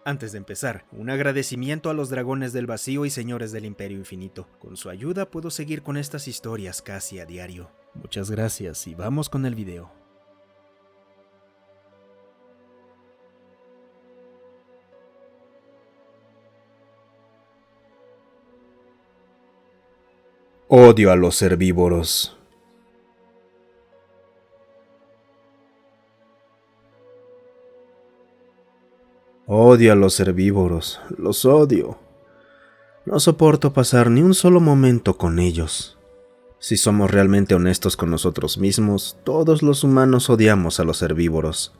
Antes de empezar, un agradecimiento a los dragones del vacío y señores del Imperio Infinito. Con su ayuda puedo seguir con estas historias casi a diario. Muchas gracias y vamos con el video. Odio a los herbívoros. Odio a los herbívoros, los odio. No soporto pasar ni un solo momento con ellos. Si somos realmente honestos con nosotros mismos, todos los humanos odiamos a los herbívoros,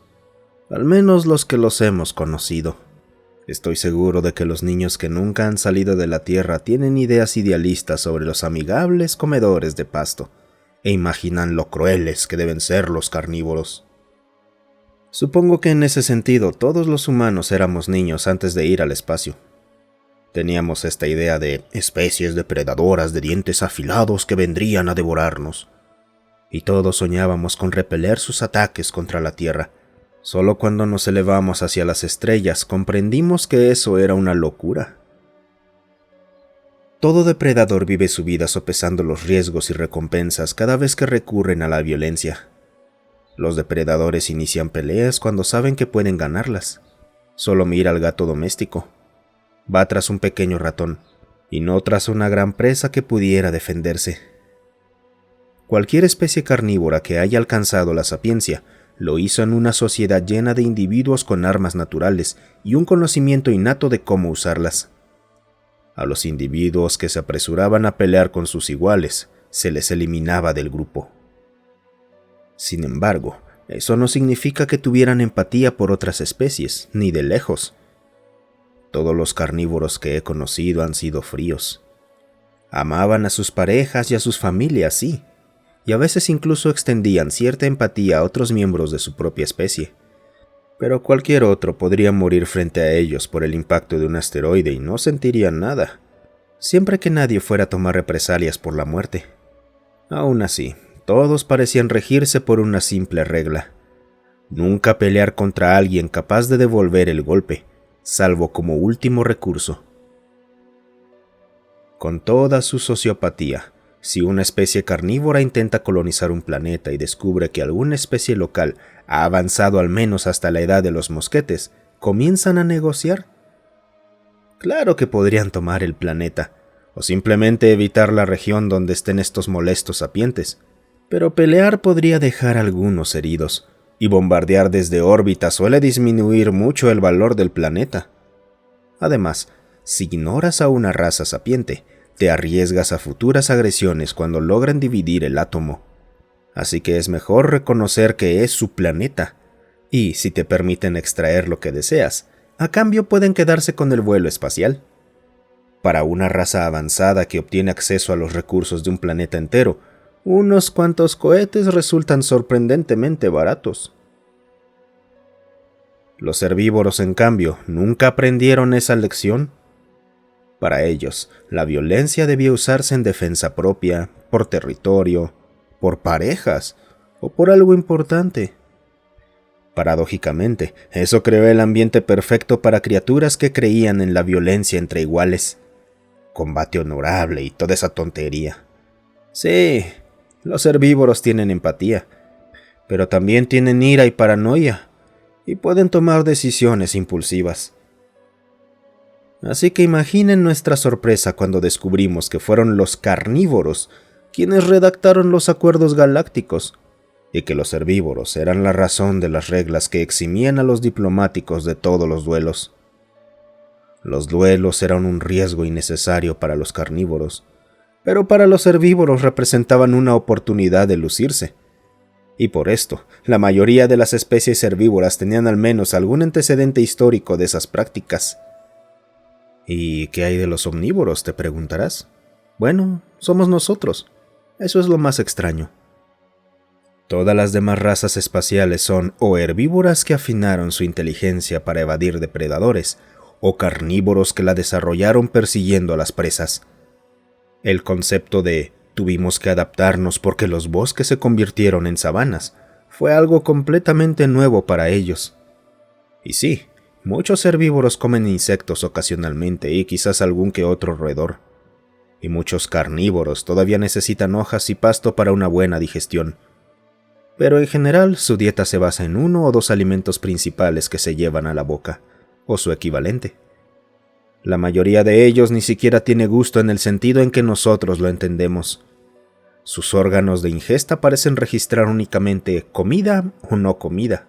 al menos los que los hemos conocido. Estoy seguro de que los niños que nunca han salido de la Tierra tienen ideas idealistas sobre los amigables comedores de pasto, e imaginan lo crueles que deben ser los carnívoros. Supongo que en ese sentido todos los humanos éramos niños antes de ir al espacio. Teníamos esta idea de especies depredadoras de dientes afilados que vendrían a devorarnos, y todos soñábamos con repeler sus ataques contra la Tierra. Solo cuando nos elevamos hacia las estrellas comprendimos que eso era una locura. Todo depredador vive su vida sopesando los riesgos y recompensas cada vez que recurren a la violencia. Los depredadores inician peleas cuando saben que pueden ganarlas. Solo mira al gato doméstico. Va tras un pequeño ratón, y no tras una gran presa que pudiera defenderse. Cualquier especie carnívora que haya alcanzado la sapiencia lo hizo en una sociedad llena de individuos con armas naturales y un conocimiento innato de cómo usarlas. A los individuos que se apresuraban a pelear con sus iguales, se les eliminaba del grupo. Sin embargo, eso no significa que tuvieran empatía por otras especies, ni de lejos. Todos los carnívoros que he conocido han sido fríos. Amaban a sus parejas y a sus familias, sí, y a veces incluso extendían cierta empatía a otros miembros de su propia especie. Pero cualquier otro podría morir frente a ellos por el impacto de un asteroide y no sentirían nada, siempre que nadie fuera a tomar represalias por la muerte. Aún así, todos parecían regirse por una simple regla: nunca pelear contra alguien capaz de devolver el golpe, salvo como último recurso. Con toda su sociopatía, si una especie carnívora intenta colonizar un planeta y descubre que alguna especie local ha avanzado al menos hasta la edad de los mosquetes, comienzan a negociar. Claro que podrían tomar el planeta, o simplemente evitar la región donde estén estos molestos sapientes, pero pelear podría dejar algunos heridos, y bombardear desde órbita suele disminuir mucho el valor del planeta. Además, si ignoras a una raza sapiente, te arriesgas a futuras agresiones cuando logran dividir el átomo. Así que es mejor reconocer que es su planeta, y si te permiten extraer lo que deseas, a cambio pueden quedarse con el vuelo espacial. Para una raza avanzada que obtiene acceso a los recursos de un planeta entero, unos cuantos cohetes resultan sorprendentemente baratos. Los herbívoros, en cambio, nunca aprendieron esa lección. Para ellos, la violencia debía usarse en defensa propia, por territorio, por parejas o por algo importante. Paradójicamente, eso creó el ambiente perfecto para criaturas que creían en la violencia entre iguales. Combate honorable y toda esa tontería. Sí, los herbívoros tienen empatía, pero también tienen ira y paranoia, y pueden tomar decisiones impulsivas. Así que imaginen nuestra sorpresa cuando descubrimos que fueron los carnívoros quienes redactaron los acuerdos galácticos, y que los herbívoros eran la razón de las reglas que eximían a los diplomáticos de todos los duelos. Los duelos eran un riesgo innecesario para los carnívoros, pero para los herbívoros representaban una oportunidad de lucirse. Y por esto, la mayoría de las especies herbívoras tenían al menos algún antecedente histórico de esas prácticas. ¿Y qué hay de los omnívoros?, te preguntarás. Bueno, somos nosotros. Eso es lo más extraño. Todas las demás razas espaciales son o herbívoras que afinaron su inteligencia para evadir depredadores, o carnívoros que la desarrollaron persiguiendo a las presas. El concepto de tuvimos que adaptarnos porque los bosques se convirtieron en sabanas fue algo completamente nuevo para ellos. Y sí, Muchos herbívoros comen insectos ocasionalmente y quizás algún que otro roedor. Y muchos carnívoros todavía necesitan hojas y pasto para una buena digestión. Pero en general su dieta se basa en 1 o 2 alimentos principales que se llevan a la boca, o su equivalente. La mayoría de ellos ni siquiera tiene gusto en el sentido en que nosotros lo entendemos. Sus órganos de ingesta parecen registrar únicamente comida o no comida.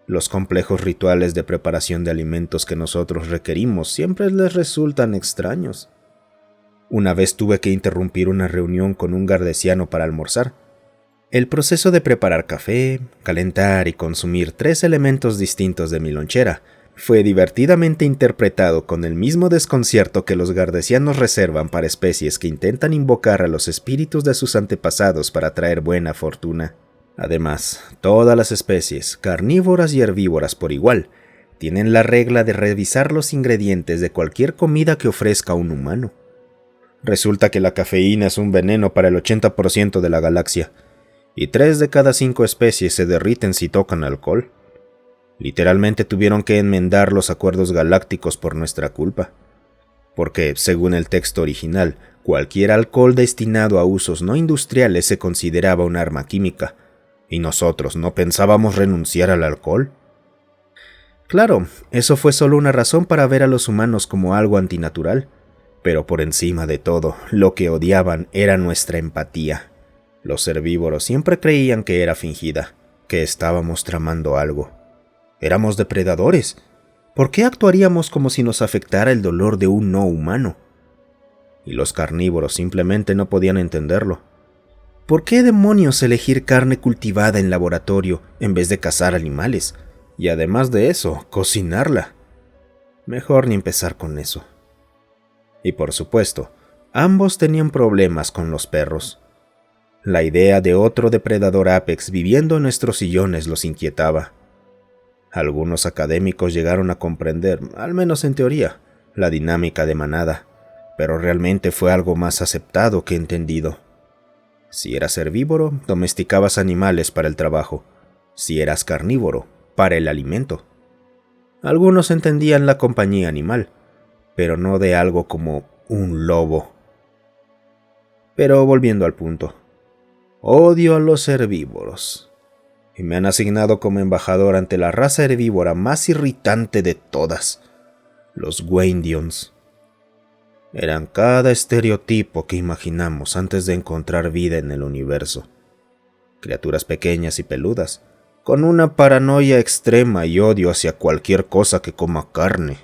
Los complejos rituales de preparación de alimentos que nosotros requerimos siempre les resultan extraños. Una vez tuve que interrumpir una reunión con un gardesiano para almorzar. El proceso de preparar café, calentar y consumir 3 elementos distintos de mi lonchera fue divertidamente interpretado con el mismo desconcierto que los gardesianos reservan para especies que intentan invocar a los espíritus de sus antepasados para traer buena fortuna. Además, todas las especies, carnívoras y herbívoras por igual, tienen la regla de revisar los ingredientes de cualquier comida que ofrezca un humano. Resulta que la cafeína es un veneno para el 80% de la galaxia, y 3 de cada 5 especies se derriten si tocan alcohol. Literalmente tuvieron que enmendar los acuerdos galácticos por nuestra culpa, porque, según el texto original, cualquier alcohol destinado a usos no industriales se consideraba un arma química, y nosotros no pensábamos renunciar al alcohol. Claro, eso fue solo una razón para ver a los humanos como algo antinatural, pero por encima de todo, lo que odiaban era nuestra empatía. Los herbívoros siempre creían que era fingida, que estábamos tramando algo. Éramos depredadores. ¿Por qué actuaríamos como si nos afectara el dolor de un no humano? Y los carnívoros simplemente no podían entenderlo. ¿Por qué demonios elegir carne cultivada en laboratorio en vez de cazar animales? Y además de eso, cocinarla. Mejor ni empezar con eso. Y por supuesto, ambos tenían problemas con los perros. La idea de otro depredador Apex viviendo en nuestros sillones los inquietaba. Algunos académicos llegaron a comprender, al menos en teoría, la dinámica de manada, pero realmente fue algo más aceptado que entendido. Si eras herbívoro, domesticabas animales para el trabajo. Si eras carnívoro, para el alimento. Algunos entendían la compañía animal, pero no de algo como un lobo. Pero volviendo al punto, odio a los herbívoros, y me han asignado como embajador ante la raza herbívora más irritante de todas, los Wendions. Eran cada estereotipo que imaginamos antes de encontrar vida en el universo. Criaturas pequeñas y peludas, con una paranoia extrema y odio hacia cualquier cosa que coma carne.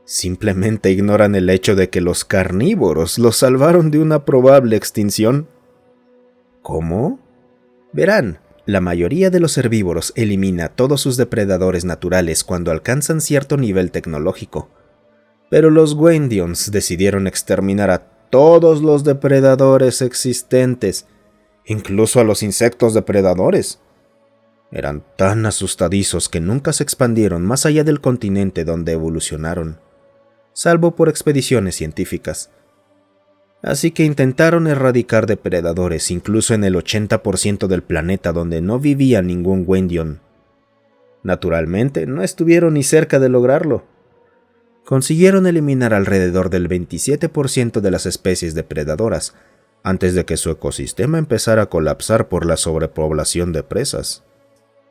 Simplemente ignoran el hecho de que los carnívoros los salvaron de una probable extinción. ¿Cómo? Verán, la mayoría de los herbívoros elimina a todos sus depredadores naturales cuando alcanzan cierto nivel tecnológico. Pero los Wendions decidieron exterminar a todos los depredadores existentes, incluso a los insectos depredadores. Eran tan asustadizos que nunca se expandieron más allá del continente donde evolucionaron, salvo por expediciones científicas. Así que intentaron erradicar depredadores incluso en el 80% del planeta donde no vivía ningún Wendion. Naturalmente, no estuvieron ni cerca de lograrlo. Consiguieron eliminar alrededor del 27% de las especies depredadoras antes de que su ecosistema empezara a colapsar por la sobrepoblación de presas.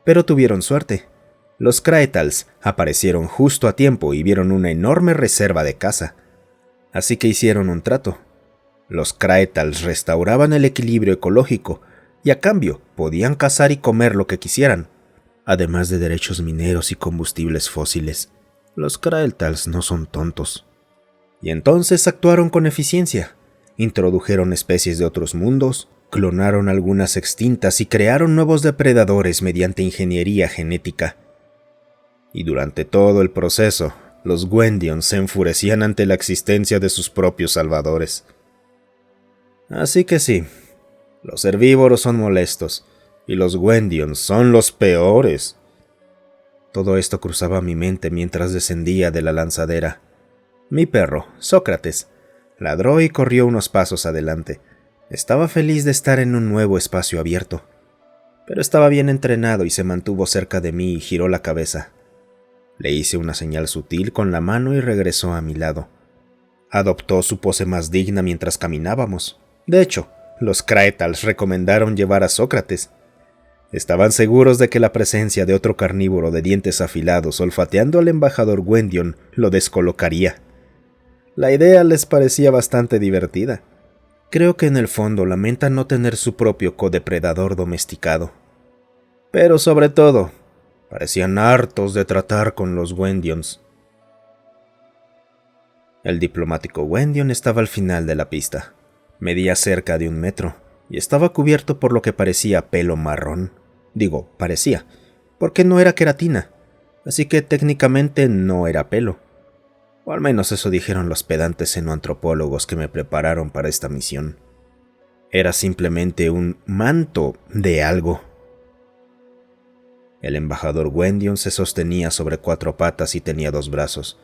Pero tuvieron suerte. Los Kraetals aparecieron justo a tiempo y vieron una enorme reserva de caza. Así que hicieron un trato. Los Kraetals restauraban el equilibrio ecológico y a cambio podían cazar y comer lo que quisieran, además de derechos mineros y combustibles fósiles. Los Kraetals no son tontos. Y entonces actuaron con eficiencia. Introdujeron especies de otros mundos, clonaron algunas extintas y crearon nuevos depredadores mediante ingeniería genética. Y durante todo el proceso, los Wendions se enfurecían ante la existencia de sus propios salvadores. Así que sí, los herbívoros son molestos, y los Wendions son los peores. Todo esto cruzaba mi mente mientras descendía de la lanzadera. Mi perro, Sócrates, ladró y corrió unos pasos adelante. Estaba feliz de estar en un nuevo espacio abierto, pero estaba bien entrenado y se mantuvo cerca de mí y giró la cabeza. Le hice una señal sutil con la mano y regresó a mi lado. Adoptó su pose más digna mientras caminábamos. De hecho, los Kraetals recomendaron llevar a Sócrates. Estaban seguros de que la presencia de otro carnívoro de dientes afilados olfateando al embajador Gwendion lo descolocaría. La idea les parecía bastante divertida. Creo que en el fondo lamentan no tener su propio codepredador domesticado. Pero sobre todo, parecían hartos de tratar con los Gwendions. El diplomático Gwendion estaba al final de la pista. Medía cerca de 1 metro y estaba cubierto por lo que parecía pelo marrón. Digo, parecía, porque no era queratina, así que técnicamente no era pelo. O al menos eso dijeron los pedantes xenoantropólogos que me prepararon para esta misión. Era simplemente un manto de algo. El embajador Gwendion se sostenía sobre 4 patas y tenía 2 brazos.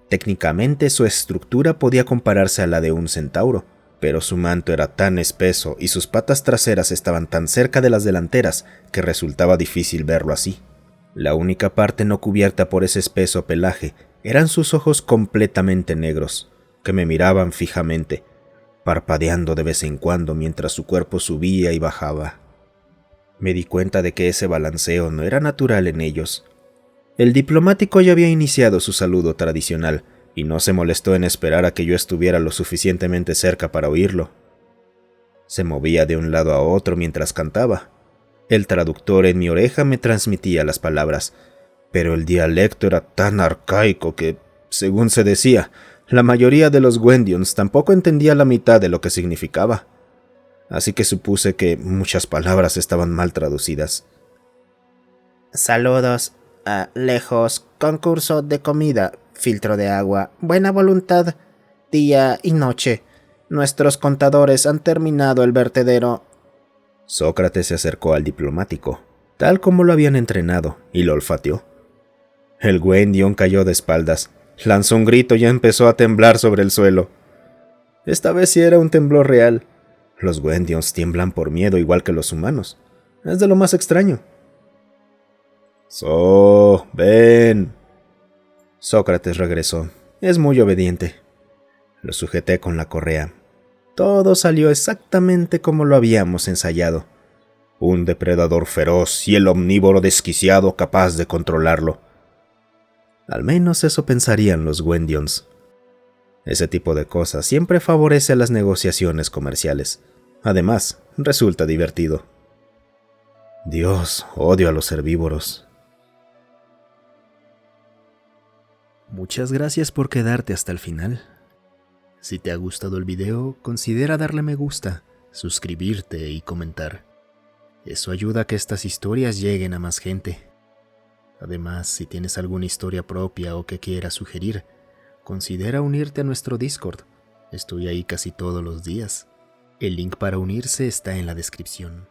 Técnicamente su estructura podía compararse a la de un centauro, pero su manto era tan espeso y sus patas traseras estaban tan cerca de las delanteras que resultaba difícil verlo así. La única parte no cubierta por ese espeso pelaje eran sus ojos completamente negros, que me miraban fijamente, parpadeando de vez en cuando mientras su cuerpo subía y bajaba. Me di cuenta de que ese balanceo no era natural en ellos. El diplomático ya había iniciado su saludo tradicional, y no se molestó en esperar a que yo estuviera lo suficientemente cerca para oírlo. Se movía de un lado a otro mientras cantaba. El traductor en mi oreja me transmitía las palabras, pero el dialecto era tan arcaico que, según se decía, la mayoría de los Gwendions tampoco entendía la mitad de lo que significaba. Así que supuse que muchas palabras estaban mal traducidas. Saludos, lejos, concurso de comida, filtro de agua, buena voluntad, día y noche. Nuestros contadores han terminado el vertedero. Sócrates se acercó al diplomático, tal como lo habían entrenado, y lo olfateó. El Gwendion cayó de espaldas, lanzó un grito y empezó a temblar sobre el suelo. Esta vez sí era un temblor real. Los Gwendions tiemblan por miedo igual que los humanos. Es de lo más extraño. Ven. Sócrates regresó. Es muy obediente. Lo sujeté con la correa. Todo salió exactamente como lo habíamos ensayado. Un depredador feroz y el omnívoro desquiciado capaz de controlarlo. Al menos eso pensarían los Gwendions. Ese tipo de cosas siempre favorece a las negociaciones comerciales. Además, resulta divertido. Dios, odio a los herbívoros. Muchas gracias por quedarte hasta el final. Si te ha gustado el video, considera darle me gusta, suscribirte y comentar. Eso ayuda a que estas historias lleguen a más gente. Además, si tienes alguna historia propia o que quieras sugerir, considera unirte a nuestro Discord. Estoy ahí casi todos los días. El link para unirse está en la descripción.